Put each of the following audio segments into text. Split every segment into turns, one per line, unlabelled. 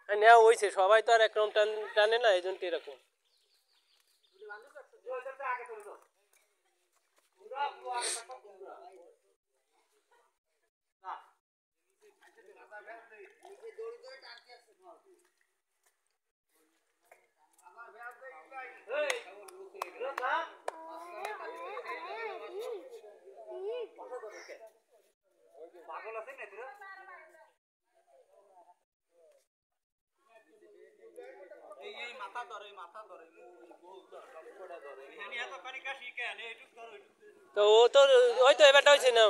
নেওয়া হয়েছে, সবাই তো আর একরকম টানে না, এই জন্য এরকম। তো ও তো ওই তো এবারটা হয়েছে না।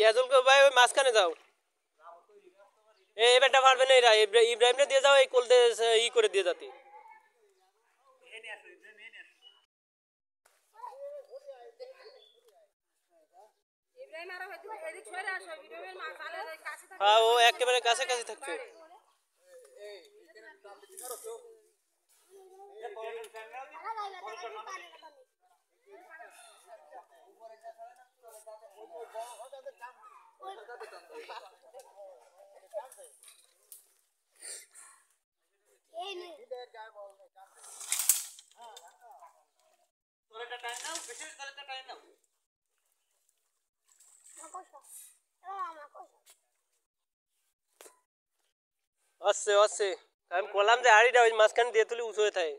ইয়াজুলকে ভাই ওই মাঝখানে যাও, এবারটা পারবে না এরা, ইব্রাহিমনে দিয়ে যাও, এই কোল দিয়ে ই করে দিয়ে যাতে। হ্যাঁ ও একেবারে কাছাকাছি থাকছে। আসছে আসছে, আমি বললাম যে হাড়িটা ওই মাঝখানে দিয়ে তুলি উঁচু হয়ে থাকে।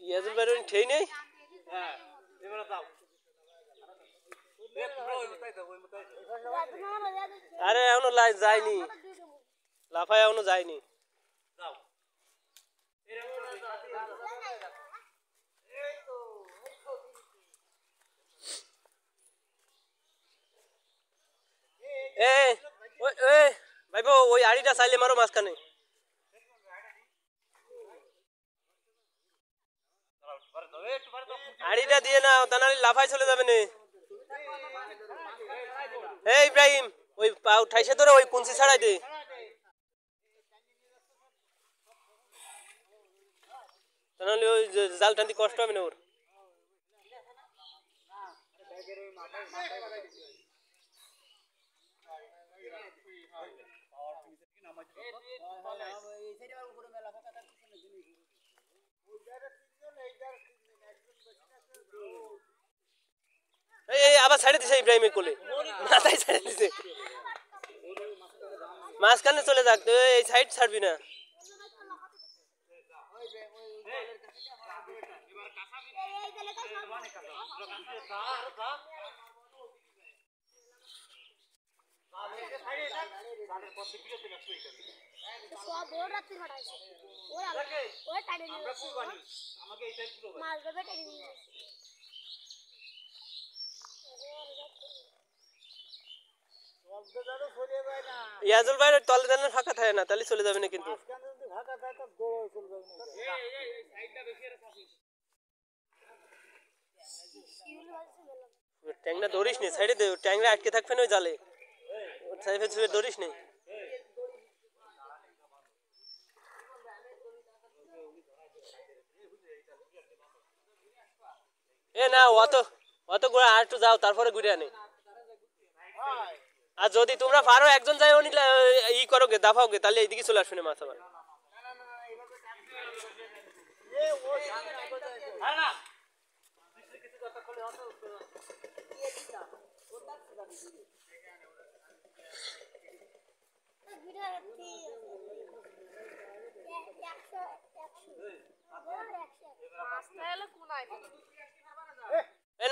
ইয়াজুল ভাই ঠেই নেই। আরে এখনো যায়নি, লাফায় এখনো যায়নি। এ ওই ভাই ওই আড়িটা চাইলে মারো মাঝখানে। আড়িটা দিয়ে না, তা নাহলে লাফায় চলে যাবে না। এই ইব্রাহিম ওই পা উঠাইছে ধরে ওই কুঞ্চি ছাড়াই দে। তাহলে ওই জাল টানতে কষ্ট হবে না ওর। এই আবার ছাড়ে দিছে ইব্রাহিমের কোলে, মাথায় ছাড়ে দিছে। মাঝখানে চলে যাক, এই সাইড ছাড়বি না। ইয়াজুল ভাই তলে দেন ফাঁকা থাকে না, তাহলে চলে যাবে না কিন্তু। ট্যাংরা ধরিস নি, সাইডে দে, ট্যাংরা আটকে থাকবে না ওই জালে, সাইডে ধরিস নি। এ না অত অত ঘুরে আর একটু যাও, তারপরে ঘুরে আনে। আর যদি তোমরা পারো একজন যাই ই করো গে, দাফাও গে, তাহলে এইদিকে চলে আসবে না মাছ আবার।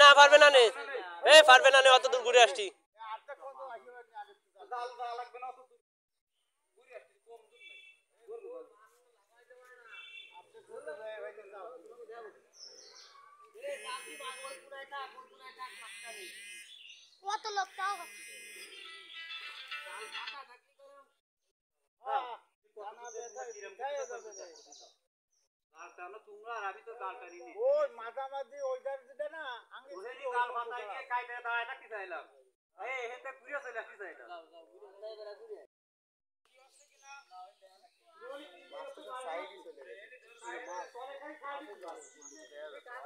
না পারবে না নে, পারবে না নে, অত দূর ঘুরে আসছি।
মাঝামাঝি ওই জায়গাটা না আঙ্গি কাইতে দাঁড়ায় থাকি চাইলাম হেতে ঘুরে চলে আসি চাইলাম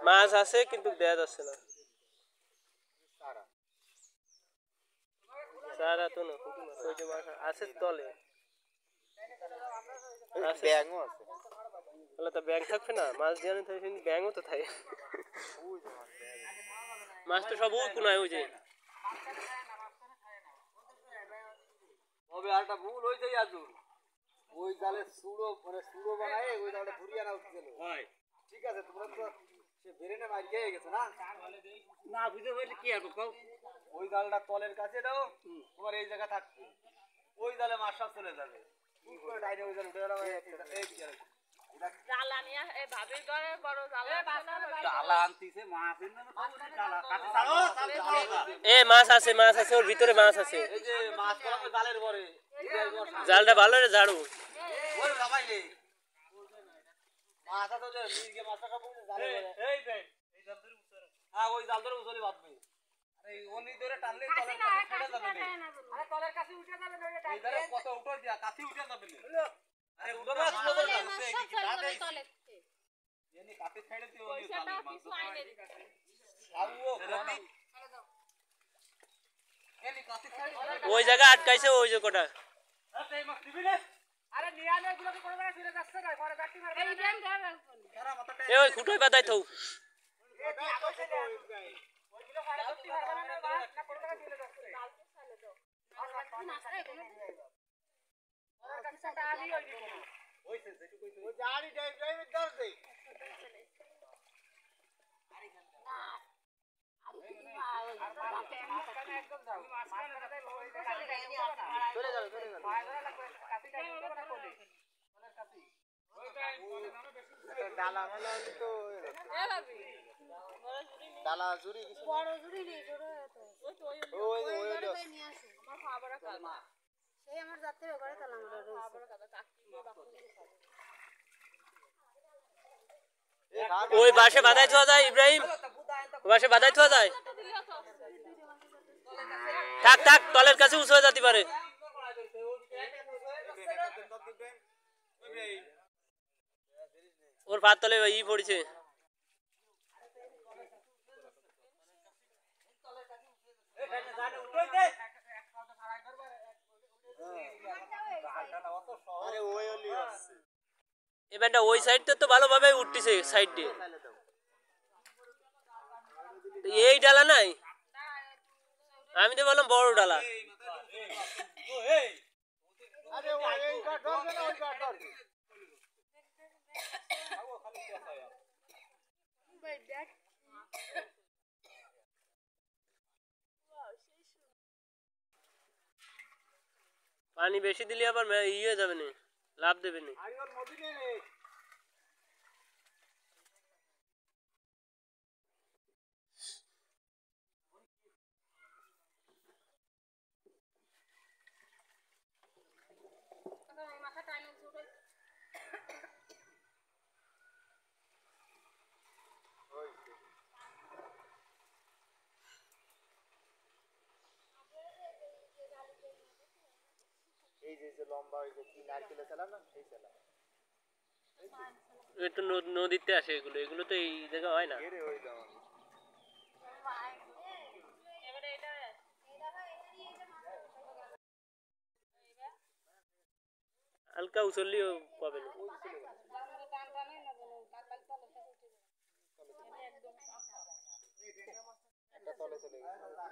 মাছ আছে কিন্তু দেয়া যাচ্ছে না সারা তো না ওই যে মাছ আছে তলে
ব্যাঙও আছে
তাহলে তো ব্যাঙ থাকবে না মাছ দিয়ে আনি থাকে ব্যাঙও তো থাকে মাছ তো সব ওই কোনায় ওই যে
তবে আরটা ভুল হই যায় আজুর ওই জালে সুড়ো মানে সুড়ো বানায় ওই জালে ঘুরিয়ে না উঠছিল হয় ঠিক আছে তোমরা তো সে বেরেনে মার গিয়ে গেছে না না বুঝে বলি কি আর কও ওই জালটা তলের কাছে দাও তোমার এই জায়গা থাকবে ওই জালে মাছ সব চলে যাবে কি করে ডাইরে ওই জালে উঠে গেল এই কি আর
জালা নিয়া এই ভাবির ঘরে বড় জালা
জালা আনতিছে মাছ এর নামে কত জালা কাছে ছাড়ো
এ মাছ আছে ওর ভিতরে মাছ আছে
এই যে মাছ করা জালের পরে
জালটা ভালো রে ঝাড়ু
ওরে বাবাইলে মাছ তো যে মির্গে মাছটা বলে জালে এই ভাই এই জাল ধরে উছরে হ্যাঁ ওই জাল ধরে উছরে বাঁধবে আরে ওনি ধরে টানলে তলের কাছে ছেড়ে যাবে না আরে তলের কাছে উঠে যাবে না এটা এইদারে কত উঠে দিয়া কাছে উঠে যাবে না আরে উঠে না উঠে যাবে কি কাটে এনি কাছে ছেড়ে দিও ওই জালের মাছ আউও এনি কাছে ছেড়ে
ওই জায়গা আটকাইছে ওই যে কোটা
আরে এই মাছ দিবি না আরে নিয়ালে গুলোকে কোন জায়গায় ফিরে যাচ্ছে না ঘরে ব্যাটি মারবে এই টাইম ধরে সারা মাথাটা
এ ওই খুঁটোয় বাদাই থাও
এই কি কইছে রে ওই গুলো ঘরে ব্যাটি মারবে না মাছ না কোন জায়গায় ফিরে যাচ্ছে কালকে চলে দাও আর বাকি নাস্তা এগুলো ওর কাছে ডালি হইছে যেটু কইছে ওই জাড়ি ড্রাইভার দর দেই ডালা জুরি বড় জুরি নেই আমার খাবার কাজ সেই আমার যাত্রী ঘরে তালা
ওই বাসে বাদাই থোয়া যায় ইব্রাহিম ওই বাসে বাদাই থোয়া যায় থাক থাক তলের কাছে উঁচু হয়ে যেতে পারে ওর ভাত তলে ই পড়েছে এবারটা ওই সাইডটা তো ভালোভাবে উঠতেছে সাইড দিয়ে এই ডালা নাই আমি তো বললাম বড় ডালা পানি বেশি দিলে আবার ইয়ে যাবে না লাভ দেবে না
এই যে লম্বা ওই যে কি নারকেলের চালা না সেই চালা
একটু নদীতে আসে এগুলো এগুলো তো এই জায়গা হয় না
এরে ওই দাও
হালকা উচললেও পাবে না
তলে চলে গেছে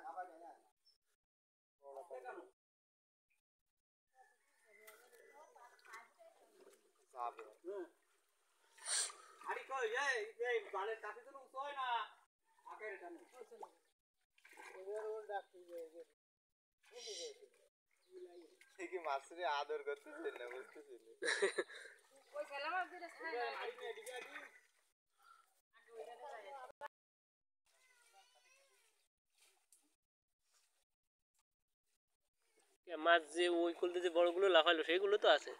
আরে কই এই বালের কাছে তো উঁচু হয় না আকের এটা নেই ওর ডাকতে যে কি মাছরে আদর করতেছেন না বুঝতেছেন ওই খেলা মাছ দিলে ছাই
মাছ যে ওই খুলতে যে বড়গুলো লাফাইলো সেইগুলো তো আছে।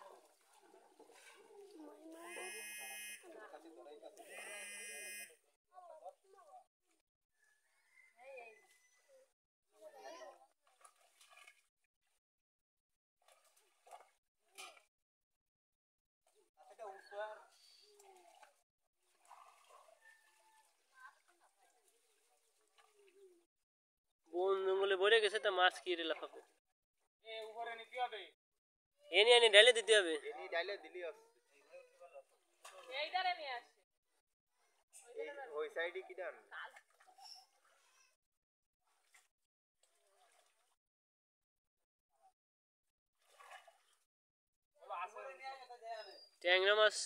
বন জঙ্গলে ভরে গেছে, তা মাছ কি রে লাফাবে? এনে এনে ঢেলে দিতে হবে।
এনি ডাইলে দিলি
এইটারে নিয়ে আসছে
ওই সাইডে কি ডান
ট্যাংরা মাছ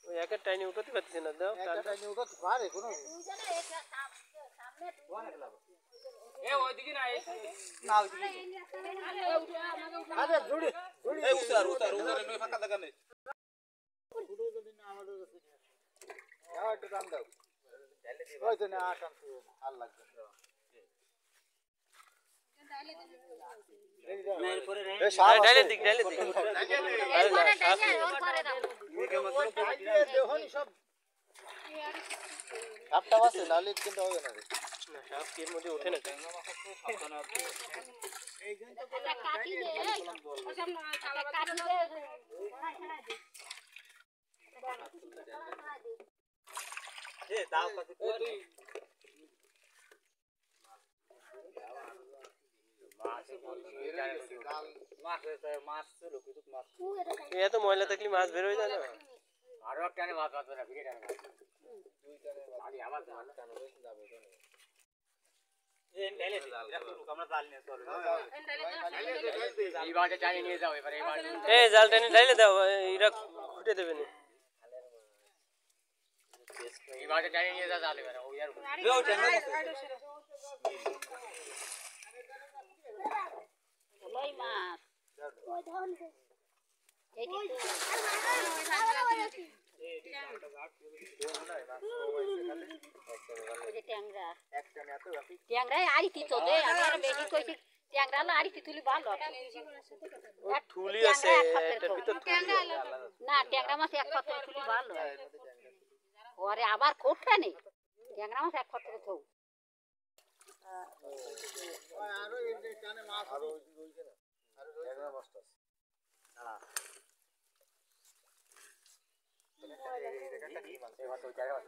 ওই একের টাইনে উঠাতে পারতেছে না। দাও
পারে কোনো আরে জুড়ি জুড়ি এই উতার উতার উতারে নয় ফাঁকা লাগা নেই যাও একটু দাম দাও ওই তো না আটাম আর লাগবে
ডাইলে দিক ডাইলে দিক।
সাপটা আছে নালে কিন্তু হবে না
না সাপ কি এর মধ্যে ওঠে না? এত ময়লা থাকলে মাছ বের হয়ে যায় না?
আরো টানে মাছ বাঁচবে না ফিরে টানে মাছ দুই টানে আগে আবার টানে বেশি যাবে কেন
এই জাল টেনে ডাইলে দাও, এরা খুঁটে দেবে না।
ট্যাংরাই আইতি তো দে আমার বেশি কইছি ট্যাংরা না আইতি তুলি ভালো
ঠুলি আছে এটার ভিতর ঠুলি।
না ট্যাংরা মাছ এক পাত্র তুলি ভালো ওরে আবার কোটটা নেই ট্যাংরা মাছ এক পাত্র থৌ
আরো এই টানে মাছ আরো রইছে না আরো রইছে মাছটা হ্যাঁ এটা কি মাছ এই মাছ ওই জায়গা মাছ